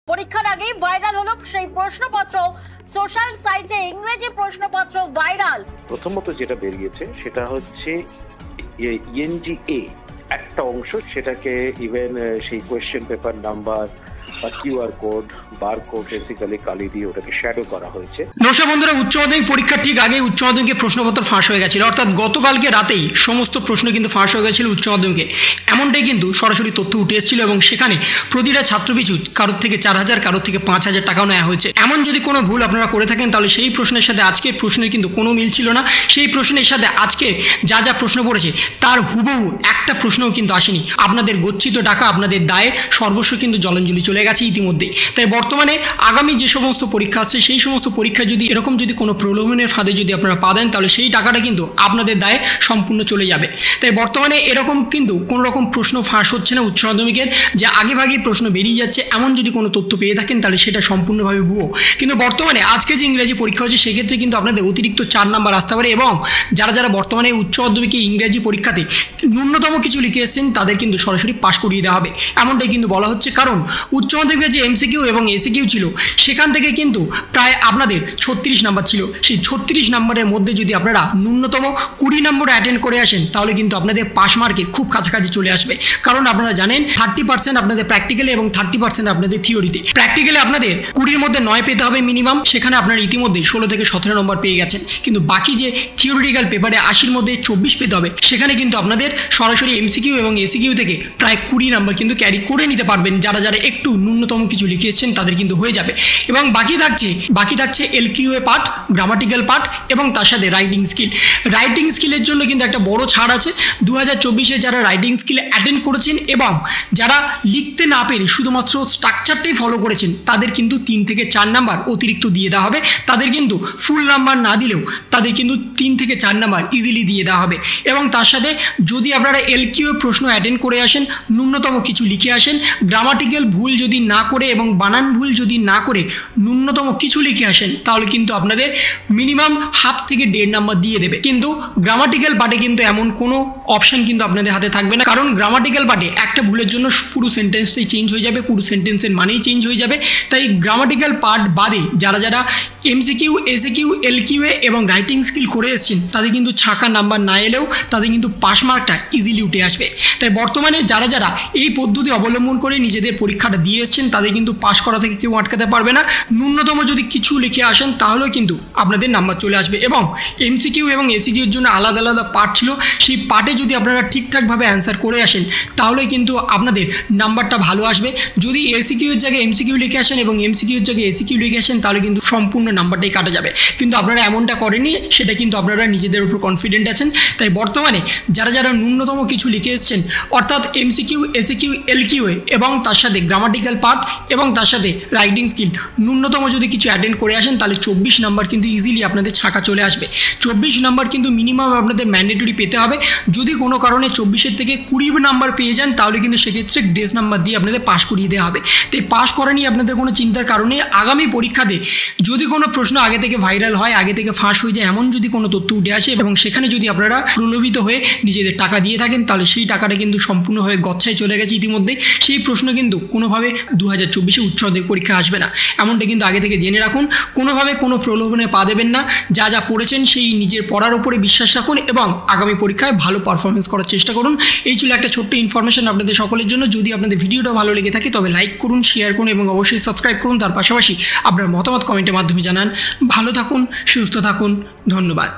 পরীক্ষার আগেই ভাইরাল হলো সেই প্রশ্নপত্র, সোশ্যাল সাইটে ইংরেজি প্রশ্নপত্র ভাইরাল। প্রথমত যেটা বেরিয়েছে সেটা হচ্ছে এনজিএ একটা অংশ, সেটাকে ইভেন সেই কোয়েশ্চেন পেপার নাম্বার বা QR code bar code basically কালি দিয়ে ওটাকে শ্যাডো করা হয়েছে। নমস্কার বন্ধুরা, উচ্চ মাধ্যমিক পরীক্ষার ঠিক আগে উচ্চ মাধ্যমিকের প্রশ্নপত্র ফাঁস হয়ে গেছিল, অর্থাৎ গতকালকে রাতেই সমস্ত প্রশ্ন কিন্তু ফাঁস হয়ে গেছিল উচ্চ মাধ্যমিকে। এমনটাই কিন্তু সরাসরি তথ্য উঠে এসেছিল এবং সেখানে প্রতিটা ছাত্রপিছু কারোর থেকে 4,000 কারোর থেকে 5,000 টাকাও নেওয়া হয়েছে। এমন যদি কোনো ভুল আপনারা করে থাকেন তাহলে সেই প্রশ্নের সাথে আজকে প্রশ্নের কিন্তু কোনো মিল ছিল না। সেই প্রশ্নের সাথে আজকে যা যা প্রশ্ন পড়েছে তার হুবহু একটা প্রশ্নও কিন্তু আসেনি। আপনাদের গচ্ছিত টাকা, আপনাদের দায়ে সর্বস্ব কিন্তু জলাঞ্জলি চলে গেছে ইতিমধ্যেই। তাই বর্তমানে আগামী যে সমস্ত পরীক্ষা আসছে সেই সমস্ত পরীক্ষায় যদি এরকম যদি কোনো প্রলোভনের ফাঁদে যদি আপনারা পা দেন তাহলে সেই টাকাটা কিন্তু আপনাদের দায়ে সম্পূর্ণ চলে যাবে। তাই বর্তমানে এরকম কিন্তু কোনো রকম প্রশ্ন ফাঁস হচ্ছে না উচ্চ মাধ্যমিকের, যে আগেভাগেই প্রশ্ন বেরিয়ে যাচ্ছে এমন যদি কোনো তথ্য পেয়ে থাকেন তাহলে সেটা সম্পূর্ণভাবে ভুয়ো। কিন্তু বর্তমানে আজকে যে ইংরেজি পরীক্ষা হচ্ছে সেক্ষেত্রে কিন্তু আপনাদের অতিরিক্ত 4 নাম্বার আসতে পারে এবং যারা যারা বর্তমানে উচ্চ মাধ্যমিকে ইংরেজি পরীক্ষাতে ন্যূনতম কিছু লিখে এসেছেন তাদের কিন্তু সরাসরি পাশ করিয়ে দেওয়া হবে, এমনটাই কিন্তু বলা হচ্ছে। কারণ উচ্চ মাধ্যমিকের যে এমসিকিউ এবং এসিকিউ ছিল সেখান থেকে কিন্তু প্রায় আপনাদের 36 নাম্বার ছিল। সেই 36 নাম্বারের মধ্যে যদি আপনারা ন্যূনতম 20 নম্বর অ্যাটেন্ড করে আসেন তাহলে কিন্তু আপনাদের পাস মার্কের খুব কাছাকাছি চলে আসবে। কারণ আপনারা জানেন 30% আপনাদের প্র্যাকটিক্যালে এবং 30% আপনাদের থিওরিতে। প্র্যাকটিক্যালে আপনাদের 20-র মধ্যে 9 পেতে হবে মিনিমাম, সেখানে আপনারা ইতিমধ্যে 16 থেকে 17 নম্বর পেয়ে গেছেন। কিন্তু বাকি যে থিওরিটিক্যাল পেপারে 80-র মধ্যে 24 পেতে হবে, সেখানে কিন্তু আপনাদের সরাসরি এমসিকিউ এবং এসিকিউ থেকে প্রায় 20 নাম্বার কিন্তু ক্যারি করে নিতে পারবেন। যারা যারা একটু ন্যূনতম কিছু লিখে এসেছেন তাদের কিন্তু হয়ে যাবে। এবং বাকি থাকছে এলকিউএ পার্ট, গ্রামাটিক্যাল পার্ট এবং তার সাথে রাইটিং স্কিল। রাইটিং স্কিলের জন্য কিন্তু একটা বড় ছাড় আছে। 2024-এ যারা রাইটিং স্কিল অ্যাটেন্ড করেছেন এবং যারা লিখতে না পেরে শুধুমাত্র স্ট্রাকচারটাই ফলো করেছেন তাদের কিন্তু 3 থেকে 4 নাম্বার অতিরিক্ত দিয়ে দেওয়া হবে। তাদের কিন্তু ফুল নাম্বার না দিলেও তাদের কিন্তু 3 থেকে 4 নাম্বার ইজিলি দিয়ে দেওয়া হবে। এবং তার সাথে যদি আপনারা এলকিউএ প্রশ্ন অ্যাটেন্ড করে আসেন, ন্যূনতম কিছু লিখে আসেন, গ্রামাটিক্যাল ভুল যদি না করে এবং বানান ভুল যদি না করে ন্যূনতম কিছু লিখে আসেন তাহলে কিন্তু আপনাদের মিনিমাম হাফ থেকে 1.5 নাম্বার দিয়ে দেবে। কিন্তু গ্রামাটিক্যাল পার্টে কিন্তু এমন কোনো অপশন কিন্তু আপনাদের হাতে থাকবে না, কারণ গ্রামাটিক্যাল পার্টে একটা ভুলের জন্য পুরো সেন্টেন্সটাই চেঞ্জ হয়ে যাবে, পুরো সেন্টেন্সের মানেই চেঞ্জ হয়ে যাবে। তাই গ্রামাটিক্যাল পার্ট বাদে যারা যারা এমসিকিউ, এসিকিউ, এলকিউএ এবং রাইটিং স্কিল করে এসেছেন তাদের কিন্তু ছাঁকা নাম্বার না এলেও তাদের কিন্তু পাস মার্কটা ইজিলি উঠে আসবে। তাই বর্তমানে যারা যারা এই পদ্ধতি অবলম্বন করে নিজেদের পরীক্ষাটা দিয়ে এসেছেন তাদের কিন্তু পাস করা থেকে কেউ আটকাতে পারবে না। ন্যূনতম যদি কিছু লিখে আসেন তাহলেও কিন্তু আপনাদের নাম্বার চলে আসবে। এবং এমসিকিউ এবং এসিকিউর জন্য আলাদা আলাদা পার্ট ছিল, সেই পার্টে যদি আপনারা ঠিকঠাকভাবে অ্যান্সার করে আসেন তাহলে কিন্তু আপনাদের নাম্বারটা ভালো আসবে। যদি এসিকিউর জায়গায় এমসিকিউ লিখে আসেন এবং এমসিকিউর জায়গায় এসিকিউ লিখে আসেন তাহলে কিন্তু সম্পূর্ণ নাম্বারটাই কাটা যাবে। কিন্তু আপনারা এমনটা করেনি, সেটা কিন্তু আপনারা নিজেদের উপর কনফিডেন্ট আছেন। তাই বর্তমানে যারা যারা ন্যূনতম কিছু লিখে এসেছেন অর্থাৎ এমসিকিউ, এসিকিউ, এলকিউএ এবং তার সাথে গ্রামাটিক্যাল পার্ট এবং তার সাথে রাইটিং স্কিল ন্যূনতম যদি কিছু অ্যাটেন্ড করে আসেন তাহলে 24 নাম্বার কিন্তু ইজিলি আপনাদের ছাঁকা চলে আসবে। 24 নাম্বার কিন্তু মিনিমাম আপনাদের ম্যান্ডেটরি পেতে হবে। যদি কোনো কারণে 24-এর থেকে 20 নাম্বার পেয়ে যান তাহলে কিন্তু সেক্ষেত্রে গ্রেস নাম্বার দিয়ে আপনাদের পাস করিয়ে দেওয়া হবে। তাই পাস করা নিয়ে আপনাদের কোনো চিন্তার কারণে আগামী পরীক্ষাতে যদি কোনো প্রশ্ন আগে থেকে ভাইরাল হয়, আগে থেকে ফাঁস হয়ে যায়, এমন যদি কোনো তথ্য উঠে আসে এবং সেখানে যদি আপনারা প্রলোভিত হয়ে নিজেদের টাকা দিয়ে থাকেন তাহলে সেই টাকাটা কিন্তু সম্পূর্ণভাবে গচ্ছায় চলে গেছে ইতিমধ্যে। সেই প্রশ্ন কিন্তু কোনোভাবে 2024-এ উচ্চ মাধ্যমিক পরীক্ষা আসবে না, এমনটা কিন্তু আগে থেকে জেনে রাখুন। কোনোভাবে কোনো প্রলোভনে পা দেবেন না। যা যা পড়েছেন সেই নিজের পড়ার উপরে বিশ্বাস রাখুন এবং আগামী পরীক্ষায় ভালো পারফরমেন্স করার চেষ্টা করুন। এই ছিল একটা ছোট্ট ইনফরমেশন আপনাদের সকলের জন্য। যদি আপনাদের ভিডিওটা ভালো লেগে থাকে তবে লাইক করুন, শেয়ার করুন এবং অবশ্যই সাবস্ক্রাইব করুন। তার পাশাপাশি আপনার মতামত কমেন্টের মাধ্যমে জানান। ভালো থাকুন, সুস্থ থাকুন, ধন্যবাদ।